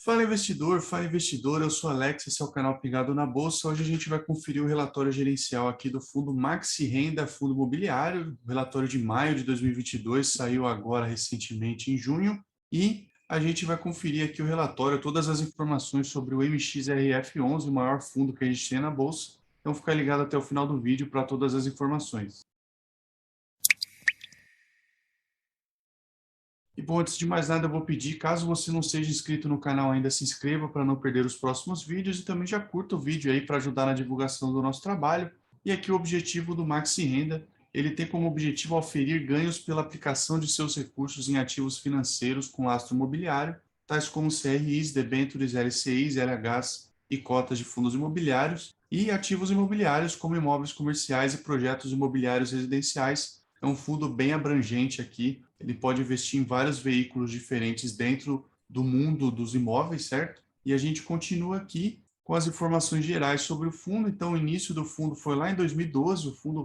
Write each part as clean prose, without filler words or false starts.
Fala investidor, eu sou Alex, esse é o canal Pingado na Bolsa. Hoje a gente vai conferir o relatório gerencial aqui do fundo Maxi Renda Fundo Imobiliário. O relatório de maio de 2022 saiu agora recentemente em junho e a gente vai conferir aqui o relatório, todas as informações sobre o MXRF11, o maior fundo que a gente tem na Bolsa. Então fica ligado até o final do vídeo para todas as informações. E bom, antes de mais nada, eu vou pedir, caso você não seja inscrito no canal ainda, se inscreva para não perder os próximos vídeos e também já curta o vídeo aí para ajudar na divulgação do nosso trabalho. E aqui o objetivo do Maxi Renda, ele tem como objetivo oferir ganhos pela aplicação de seus recursos em ativos financeiros com lastro imobiliário, tais como CRIs, debêntures, LCIs, LHs e cotas de fundos imobiliários, e ativos imobiliários como imóveis comerciais e projetos imobiliários residenciais. É um fundo bem abrangente aqui, ele pode investir em vários veículos diferentes dentro do mundo dos imóveis, certo? E a gente continua aqui com as informações gerais sobre o fundo. Então, o início do fundo foi lá em 2012, o fundo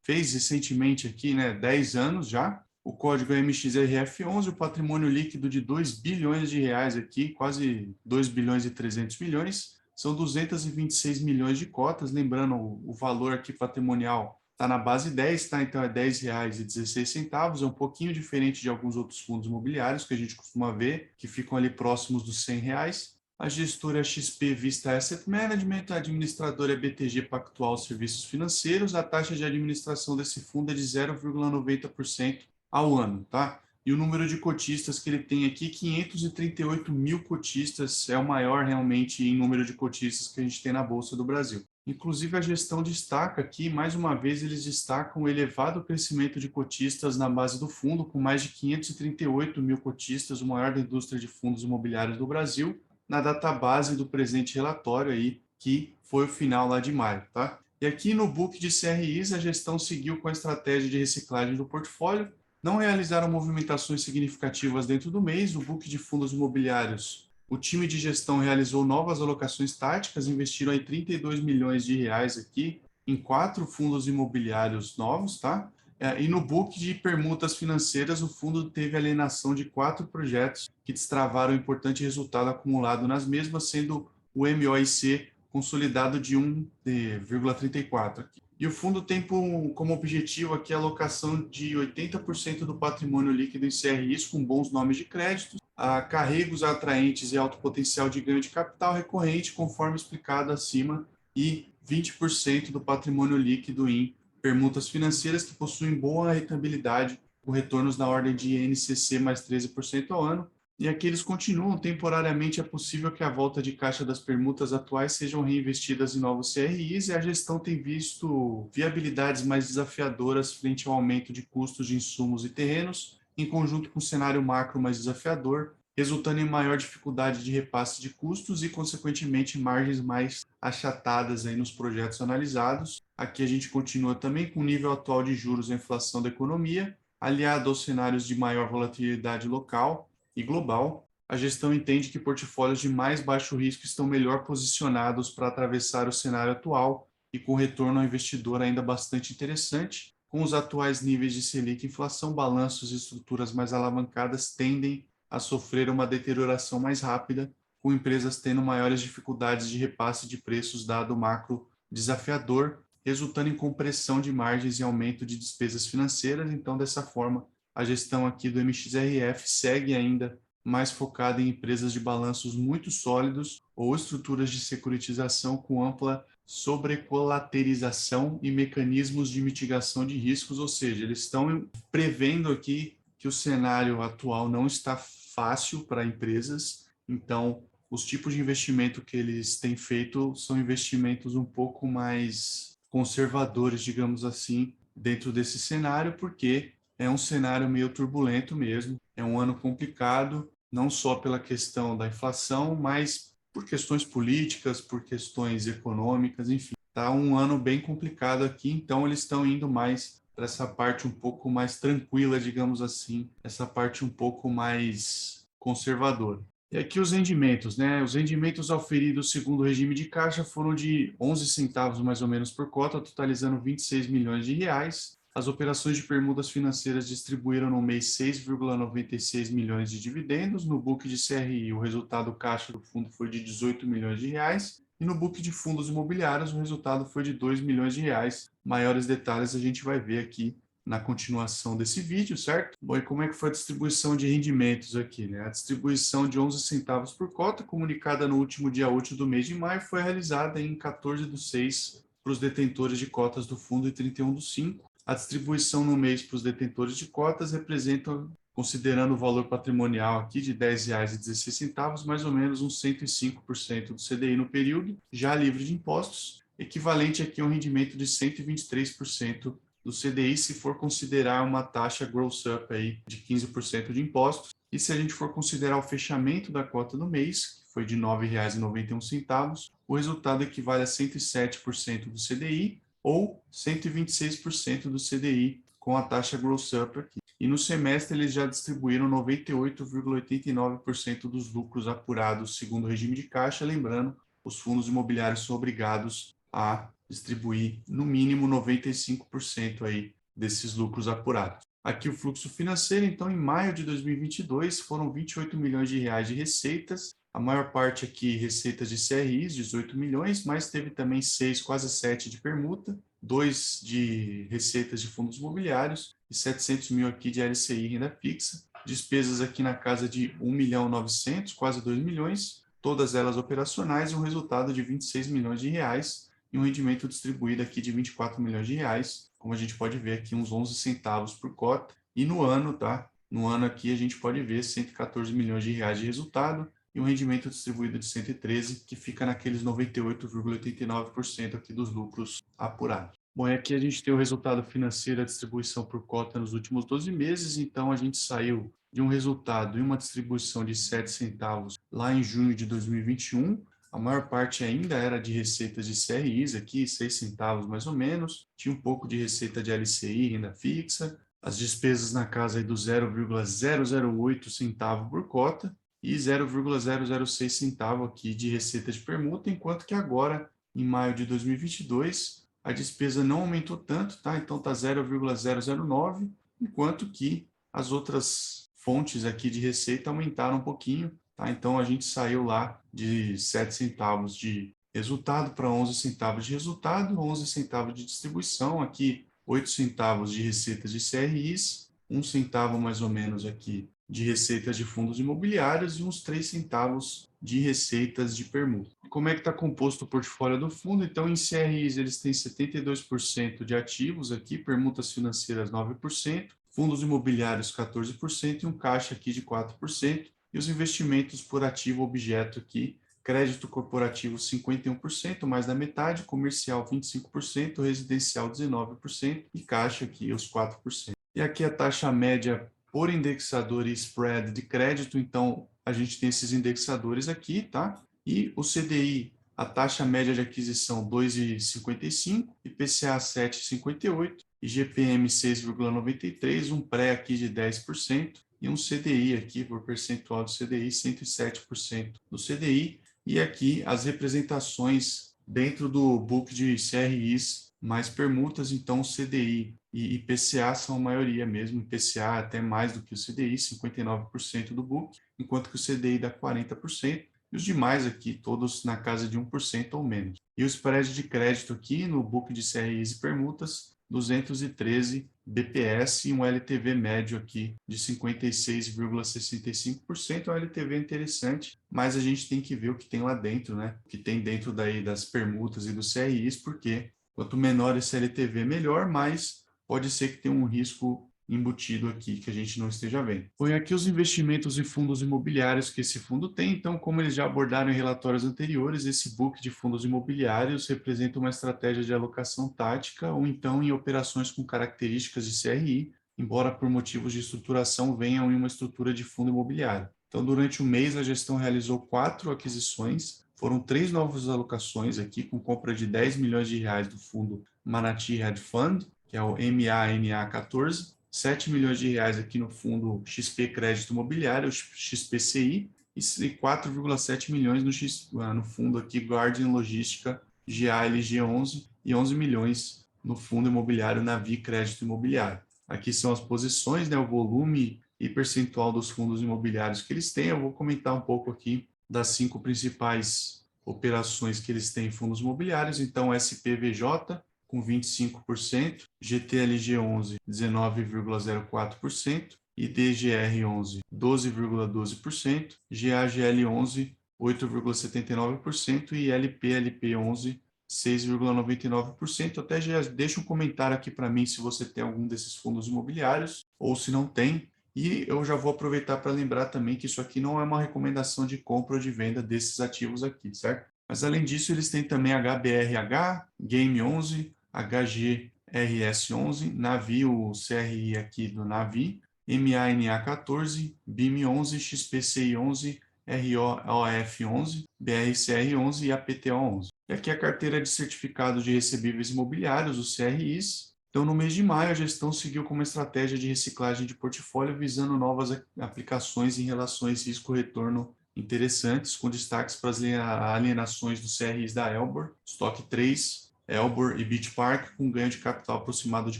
fez recentemente aqui, né, 10 anos já. O código é MXRF11, o patrimônio líquido de 2 bilhões de reais aqui, quase 2 bilhões e 300 milhões. São 226 milhões de cotas, lembrando o valor aqui patrimonial está na base 10, tá? Então é R$10,16, é um pouquinho diferente de alguns outros fundos imobiliários que a gente costuma ver, que ficam ali próximos dos R$100. A gestora é XP Vista Asset Management, a administradora é BTG Pactual Serviços Financeiros, a taxa de administração desse fundo é de 0,90% ao ano, tá? E o número de cotistas que ele tem aqui, 538 mil cotistas, é o maior realmente em número de cotistas que a gente tem na Bolsa do Brasil. Inclusive, a gestão destaca aqui, mais uma vez, eles destacam o elevado crescimento de cotistas na base do fundo, com mais de 538 mil cotistas, o maior da indústria de fundos imobiliários do Brasil, na database do presente relatório aí, que foi o final lá de maio, tá? E aqui no book de CRIs, a gestão seguiu com a estratégia de reciclagem do portfólio, não realizaram movimentações significativas dentro do mês, o book de fundos imobiliários. O time de gestão realizou novas alocações táticas, investiram aí 32 milhões de reais aqui em 4 fundos imobiliários novos, tá? E no book de permutas financeiras, o fundo teve alienação de 4 projetos que destravaram importante resultado acumulado nas mesmas, sendo o MOIC consolidado de 1,34 aqui. E o fundo tem como objetivo aqui a alocação de 80% do patrimônio líquido em CRIs com bons nomes de crédito, a carregos atraentes e alto potencial de ganho de capital recorrente, conforme explicado acima, e 20% do patrimônio líquido em permutas financeiras que possuem boa rentabilidade, com retornos na ordem de INCC mais 13% ao ano. E aqui eles continuam, temporariamente é possível que a volta de caixa das permutas atuais sejam reinvestidas em novos CRIs e a gestão tem visto viabilidades mais desafiadoras frente ao aumento de custos de insumos e terrenos, em conjunto com um cenário macro mais desafiador, resultando em maior dificuldade de repasse de custos e, consequentemente, margens mais achatadas aí nos projetos analisados. Aqui a gente continua também com o nível atual de juros e inflação da economia, aliado aos cenários de maior volatilidade local e global. A gestão entende que portfólios de mais baixo risco estão melhor posicionados para atravessar o cenário atual e com retorno ao investidor ainda bastante interessante. Com os atuais níveis de Selic e inflação, balanços e estruturas mais alavancadas tendem a sofrer uma deterioração mais rápida, com empresas tendo maiores dificuldades de repasse de preços dado o macro desafiador, resultando em compressão de margens e aumento de despesas financeiras. Então, dessa forma, a gestão aqui do MXRF segue ainda mais focada em empresas de balanços muito sólidos ou estruturas de securitização com ampla sobrecolaterização e mecanismos de mitigação de riscos, ou seja, eles estão prevendo aqui que o cenário atual não está fácil para empresas, então os tipos de investimento que eles têm feito são investimentos um pouco mais conservadores, digamos assim, dentro desse cenário, porque é um cenário meio turbulento mesmo, é um ano complicado, não só pela questão da inflação, mas por questões políticas, por questões econômicas, enfim. Está um ano bem complicado aqui, então eles estão indo mais para essa parte um pouco mais tranquila, digamos assim, essa parte um pouco mais conservadora. E aqui os rendimentos, né? Os rendimentos auferidos segundo o regime de caixa foram de 11 centavos mais ou menos por cota, totalizando 26 milhões de reais. As operações de permutas financeiras distribuíram no mês 6,96 milhões de dividendos. No book de CRI, o resultado caixa do fundo foi de 18 milhões de reais. E no book de fundos imobiliários, o resultado foi de 2 milhões de reais. Maiores detalhes a gente vai ver aqui na continuação desse vídeo, certo? Bom, e como é que foi a distribuição de rendimentos aqui, né? A distribuição de 11 centavos por cota, comunicada no último dia útil do mês de maio, foi realizada em 14/6 para os detentores de cotas do fundo e 31/5. A distribuição no mês para os detentores de cotas representa, considerando o valor patrimonial aqui de R$ 10,16, mais ou menos uns 105% do CDI no período, já livre de impostos, equivalente aqui a um rendimento de 123% do CDI, se for considerar uma taxa gross up aí de 15% de impostos. E se a gente for considerar o fechamento da cota do mês, que foi de R$ 9,91, o resultado equivale a 107% do CDI ou 126% do CDI com a taxa gross up aqui. E no semestre eles já distribuíram 98,89% dos lucros apurados segundo o regime de caixa, lembrando, os fundos imobiliários são obrigados a distribuir no mínimo 95% aí desses lucros apurados. Aqui o fluxo financeiro, então, em maio de 2022, foram 28 milhões de reais de receitas, a maior parte aqui receitas de CRIs, 18 milhões, mas teve também 6, quase 7 de permuta, 2 de receitas de fundos imobiliários e 700 mil aqui de LCI renda fixa, despesas aqui na casa de 1.900.000, quase 2 milhões, todas elas operacionais, e um resultado de 26 milhões de reais e um rendimento distribuído aqui de 24 milhões de reais, como a gente pode ver aqui, uns 11 centavos por cota, e no ano, tá? No ano aqui a gente pode ver 114 milhões de reais de resultado e um rendimento distribuído de 113, que fica naqueles 98,89% aqui dos lucros apurados. Bom, e aqui a gente tem o resultado financeiro, a distribuição por cota nos últimos 12 meses, então a gente saiu de um resultado e uma distribuição de 7 centavos lá em junho de 2021, a maior parte ainda era de receitas de CRIs aqui, 6 centavos mais ou menos, tinha um pouco de receita de LCI, renda fixa, as despesas na casa aí do 0,008 centavo por cota e 0,006 centavo aqui de receita de permuta, enquanto que agora, em maio de 2022, a despesa não aumentou tanto, tá? Então tá 0,009, enquanto que as outras fontes aqui de receita aumentaram um pouquinho, tá? Então a gente saiu lá de 7 centavos de resultado para 11 centavos de resultado, 11 centavos de distribuição, aqui 8 centavos de receitas de CRIs, 1 centavo mais ou menos aqui de receitas de fundos imobiliários e uns 3 centavos de receitas de permuta. Como é que está composto o portfólio do fundo? Então, em CRIs, eles têm 72% de ativos aqui, permutas financeiras 9%, fundos imobiliários 14% e um caixa aqui de 4%, e os investimentos por ativo objeto aqui, crédito corporativo 51%, mais da metade, comercial 25%, residencial 19% e caixa aqui os 4%. E aqui a taxa média por indexador e spread de crédito, então a gente tem esses indexadores aqui, tá? E o CDI, a taxa média de aquisição 2,55, IPCA 7,58, IGPM 6,93, um pré aqui de 10% e um CDI aqui, por percentual do CDI, 107% do CDI. E aqui as representações dentro do book de CRIs mais permutas, então CDI e IPCA são a maioria mesmo, IPCA até mais do que o CDI, 59% do book, enquanto que o CDI dá 40%, e os demais aqui todos na casa de 1% ou menos. E o spread de crédito aqui no book de CRIs e permutas, 213 BPS e um LTV médio aqui de 56,65%, é um LTV interessante, mas a gente tem que ver o que tem lá dentro, né? O que tem dentro daí das permutas e dos CRIs, porque quanto menor esse LTV, melhor, mas pode ser que tenha um risco embutido aqui que a gente não esteja vendo. Põe aqui os investimentos em fundos imobiliários que esse fundo tem, então, como eles já abordaram em relatórios anteriores, esse book de fundos imobiliários representa uma estratégia de alocação tática ou então em operações com características de CRI, embora por motivos de estruturação venham em uma estrutura de fundo imobiliário. Então, durante o mês, a gestão realizou 4 aquisições, foram 3 novas alocações aqui, com compra de 10 milhões de reais do fundo Manati Hedge Fund, que é o MANA14, 7 milhões de reais aqui no fundo XP Crédito Imobiliário, XPCI, e 4,7 milhões no fundo aqui Guardian Logística GALG11 e 11 milhões no fundo imobiliário Navi Crédito Imobiliário. Aqui são as posições, né, o volume e percentual dos fundos imobiliários que eles têm. Eu vou comentar um pouco aqui das 5 principais operações que eles têm em fundos imobiliários. Então, SPVJ com 25%, GTLG11 19,04%, IDGR11 12,12%, GAGL11 8,79% e LPLP11 6,99%. Até já deixa um comentário aqui para mim se você tem algum desses fundos imobiliários ou se não tem. E eu já vou aproveitar para lembrar também que isso aqui não é uma recomendação de compra ou de venda desses ativos aqui, certo? Mas além disso, eles têm também HBRH, Game11, HGRS11, Navi, o CRI aqui do Navi, MANA14, BIM11, XPCI11, ROF11, BRCR11 e APTO11. E aqui a carteira de certificado de recebíveis imobiliários, os CRIs. Então, no mês de maio, a gestão seguiu com uma estratégia de reciclagem de portfólio visando novas aplicações em relações risco-retorno interessantes, com destaques para as alienações dos CRIs da Elbor, Stock 3, Elbor e Beach Park, com ganho de capital aproximado de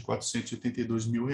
R$482 mil.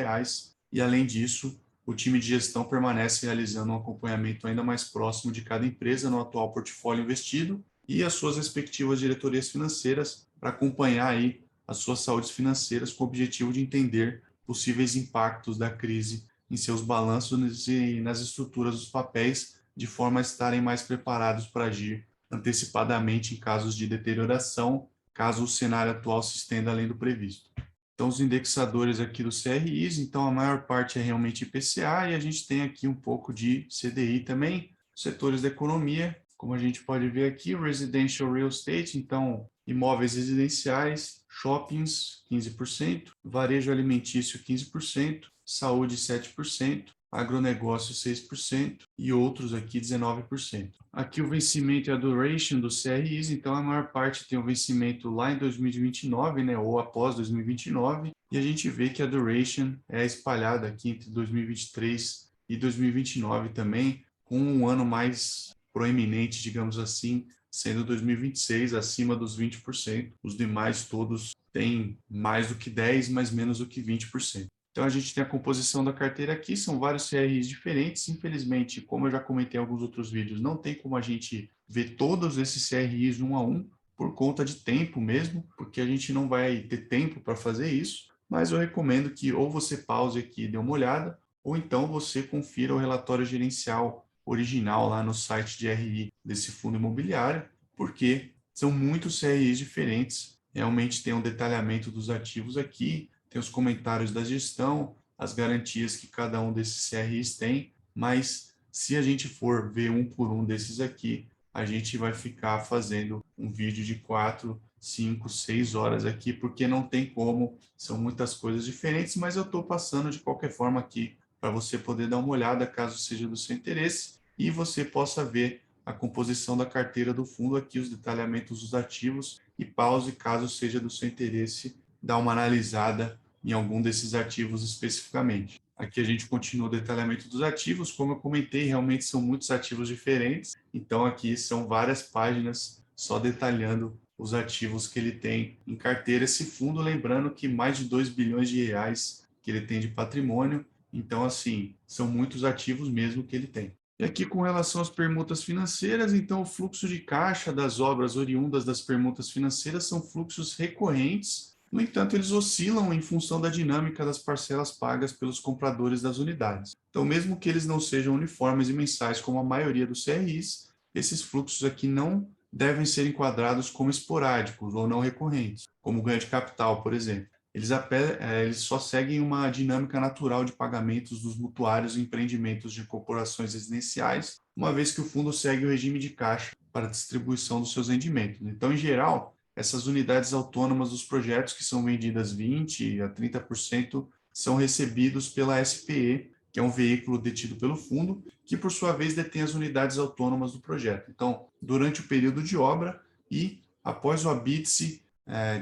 E, além disso, o time de gestão permanece realizando um acompanhamento ainda mais próximo de cada empresa no atual portfólio investido e as suas respectivas diretorias financeiras para acompanhar aí as suas saúdes financeiras com o objetivo de entender possíveis impactos da crise em seus balanços e nas estruturas dos papéis, de forma a estarem mais preparados para agir antecipadamente em casos de deterioração, caso o cenário atual se estenda além do previsto. Então, os indexadores aqui do CRIs, então a maior parte é realmente IPCA e a gente tem aqui um pouco de CDI também, setores da economia, como a gente pode ver aqui, Residential Real Estate, então imóveis residenciais, shoppings 15%, varejo alimentício 15%, saúde 7%, agronegócio 6% e outros aqui 19%. Aqui o vencimento e a duration dos CRIs, então a maior parte tem o vencimento lá em 2029, né, ou após 2029, e a gente vê que a duration é espalhada aqui entre 2023 e 2029 também, com um ano mais proeminente, digamos assim, sendo 2026 acima dos 20%. Os demais todos têm mais do que 10, mas menos do que 20%. Então, a gente tem a composição da carteira aqui, são vários CRIs diferentes. Infelizmente, como eu já comentei em alguns outros vídeos, não tem como a gente ver todos esses CRIs um a um, por conta de tempo mesmo, porque a gente não vai ter tempo para fazer isso, mas eu recomendo que ou você pause aqui e dê uma olhada, ou então você confira o relatório gerencial original lá no site de RI desse fundo imobiliário, porque são muitos CRIs diferentes, realmente tem um detalhamento dos ativos aqui, tem os comentários da gestão, as garantias que cada um desses CRIs tem, mas se a gente for ver um por um desses aqui, a gente vai ficar fazendo um vídeo de 4, 5, 6 horas aqui, porque não tem como, são muitas coisas diferentes, mas eu estou passando de qualquer forma aqui para você poder dar uma olhada, caso seja do seu interesse, e você possa ver a composição da carteira do fundo aqui, os detalhamentos dos ativos, e pause, caso seja do seu interesse, dar uma analisada em algum desses ativos especificamente. Aqui a gente continua o detalhamento dos ativos, como eu comentei, realmente são muitos ativos diferentes, então aqui são várias páginas só detalhando os ativos que ele tem em carteira. Esse fundo, lembrando que mais de 2 bilhões de reais que ele tem de patrimônio, então assim, são muitos ativos mesmo que ele tem. E aqui com relação às permutas financeiras, então o fluxo de caixa das obras oriundas das permutas financeiras são fluxos recorrentes. No entanto, eles oscilam em função da dinâmica das parcelas pagas pelos compradores das unidades. Então, mesmo que eles não sejam uniformes e mensais como a maioria dos CRIs, esses fluxos aqui não devem ser enquadrados como esporádicos ou não recorrentes, como ganho de capital, por exemplo. Eles só seguem uma dinâmica natural de pagamentos dos mutuários em empreendimentos de corporações residenciais, uma vez que o fundo segue o regime de caixa para a distribuição dos seus rendimentos. Então, em geral, essas unidades autônomas dos projetos, que são vendidas 20% a 30%, são recebidos pela SPE, que é um veículo detido pelo fundo, que por sua vez detém as unidades autônomas do projeto. Então, durante o período de obra e após o habite-se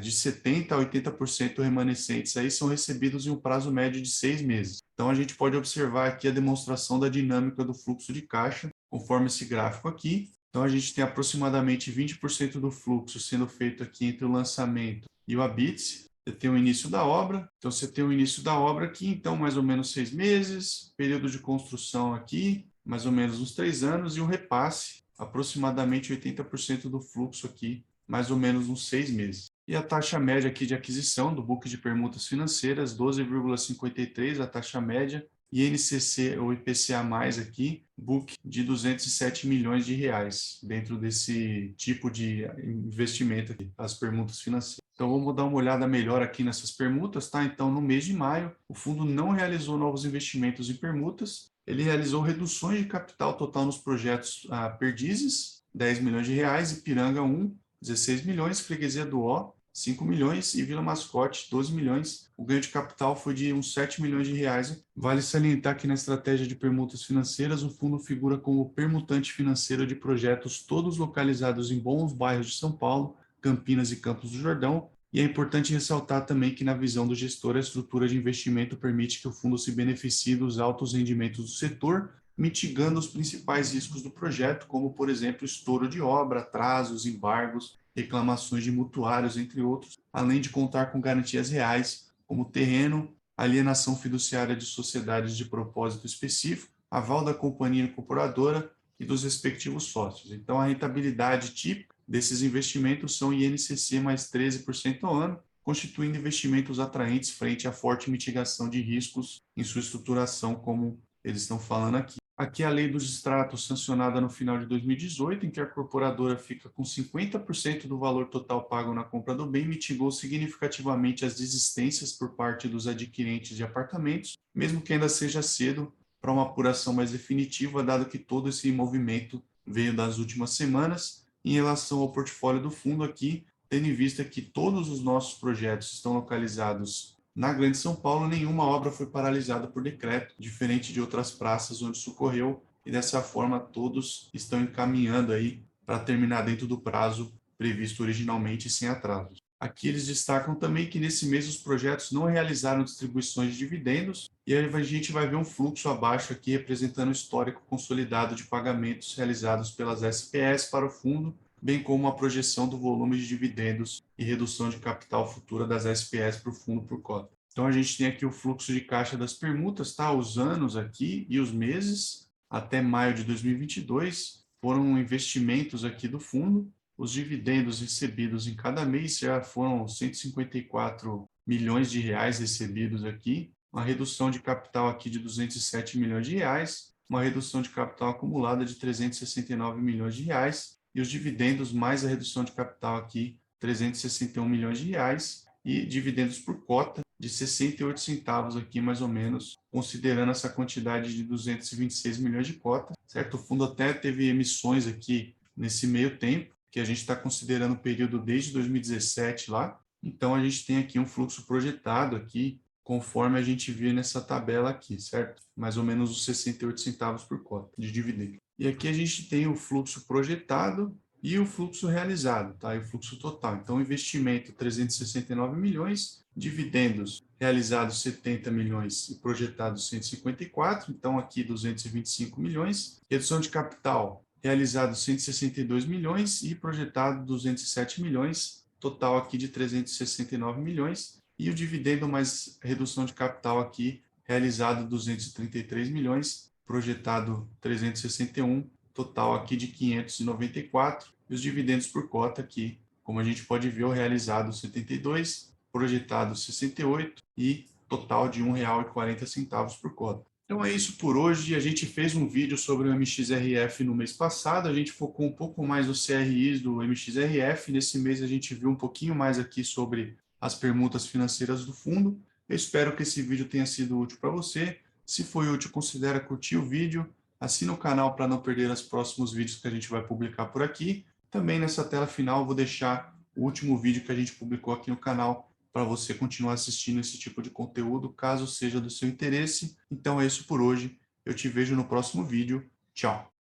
de 70% a 80% remanescentes aí são recebidos em um prazo médio de 6 meses. Então, a gente pode observar aqui a demonstração da dinâmica do fluxo de caixa, conforme esse gráfico aqui. Então, a gente tem aproximadamente 20% do fluxo sendo feito aqui entre o lançamento e o habite-se, Você tem o início da obra, então você tem o início da obra aqui, então mais ou menos 6 meses, período de construção aqui, mais ou menos uns 3 anos, e o repasse, aproximadamente 80% do fluxo aqui, mais ou menos uns 6 meses. E a taxa média aqui de aquisição do book de permutas financeiras, 12,53 a taxa média, e INCC ou IPCA+, aqui, book de 207 milhões de reais, dentro desse tipo de investimento aqui, as permutas financeiras. Então, vamos dar uma olhada melhor aqui nessas permutas, tá? Então, no mês de maio, o fundo não realizou novos investimentos em permutas, ele realizou reduções de capital total nos projetos Perdizes, 10 milhões de reais, Ipiranga 1, 16 milhões, Freguesia do Ó, 5 milhões e Vila Mascote, 12 milhões. O ganho de capital foi de uns 7 milhões de reais. Vale salientar que na estratégia de permutas financeiras, o fundo figura como permutante financeiro de projetos todos localizados em bons bairros de São Paulo, Campinas e Campos do Jordão. E é importante ressaltar também que, na visão do gestor, a estrutura de investimento permite que o fundo se beneficie dos altos rendimentos do setor, mitigando os principais riscos do projeto, como, por exemplo, estouro de obra, atrasos, embargos, reclamações de mutuários, entre outros, além de contar com garantias reais, como terreno, alienação fiduciária de sociedades de propósito específico, aval da companhia incorporadora e dos respectivos sócios. Então, a rentabilidade típica desses investimentos são INCC mais 13% ao ano, constituindo investimentos atraentes frente à forte mitigação de riscos em sua estruturação, como eles estão falando aqui. Aqui a lei dos extratos sancionada no final de 2018, em que a incorporadora fica com 50% do valor total pago na compra do bem, mitigou significativamente as desistências por parte dos adquirentes de apartamentos, mesmo que ainda seja cedo para uma apuração mais definitiva, dado que todo esse movimento veio das últimas semanas. Em relação ao portfólio do fundo aqui, tendo em vista que todos os nossos projetos estão localizados na Grande São Paulo, nenhuma obra foi paralisada por decreto, diferente de outras praças onde isso ocorreu, e dessa forma todos estão encaminhando aí para terminar dentro do prazo previsto originalmente sem atrasos. Aqui eles destacam também que nesse mês os projetos não realizaram distribuições de dividendos, e aí a gente vai ver um fluxo abaixo aqui representando o histórico consolidado de pagamentos realizados pelas SPS para o fundo, bem como a projeção do volume de dividendos e redução de capital futura das SPS para o fundo por cota. Então, a gente tem aqui o fluxo de caixa das permutas, tá? Os anos aqui e os meses, até maio de 2022, foram investimentos aqui do fundo. Os dividendos recebidos em cada mês já foram 154 milhões de reais recebidos aqui, uma redução de capital aqui de 207 milhões de reais, uma redução de capital acumulada de 369 milhões de reais, e os dividendos mais a redução de capital aqui, 361 milhões de reais, e dividendos por cota de 68 centavos aqui, mais ou menos, considerando essa quantidade de 226 milhões de cotas, certo? O fundo até teve emissões aqui nesse meio tempo, que a gente está considerando o período desde 2017 lá, então a gente tem aqui um fluxo projetado aqui, conforme a gente vê nessa tabela aqui, certo? Mais ou menos os 68 centavos por cota de dividendo. E aqui a gente tem o fluxo projetado e o fluxo realizado, tá? E o fluxo total. Então, investimento 369 milhões, dividendos realizados 70 milhões e projetados 154, então aqui 225 milhões. Redução de capital realizado 162 milhões e projetado 207 milhões, total aqui de 369 milhões. E o dividendo mais redução de capital aqui realizado 233 milhões, projetado 361, total aqui de 594, e os dividendos por cota aqui, como a gente pode ver, o realizado 72, projetado 68 e total de R$ 1,40 por cota. Então é isso por hoje. A gente fez um vídeo sobre o MXRF no mês passado, a gente focou um pouco mais nos CRIs do MXRF, nesse mês a gente viu um pouquinho mais aqui sobre as permutas financeiras do fundo. Eu espero que esse vídeo tenha sido útil para você. Se foi útil, considere curtir o vídeo, assina o canal para não perder os próximos vídeos que a gente vai publicar por aqui. Também nessa tela final eu vou deixar o último vídeo que a gente publicou aqui no canal para você continuar assistindo esse tipo de conteúdo, caso seja do seu interesse. Então é isso por hoje. Eu te vejo no próximo vídeo. Tchau!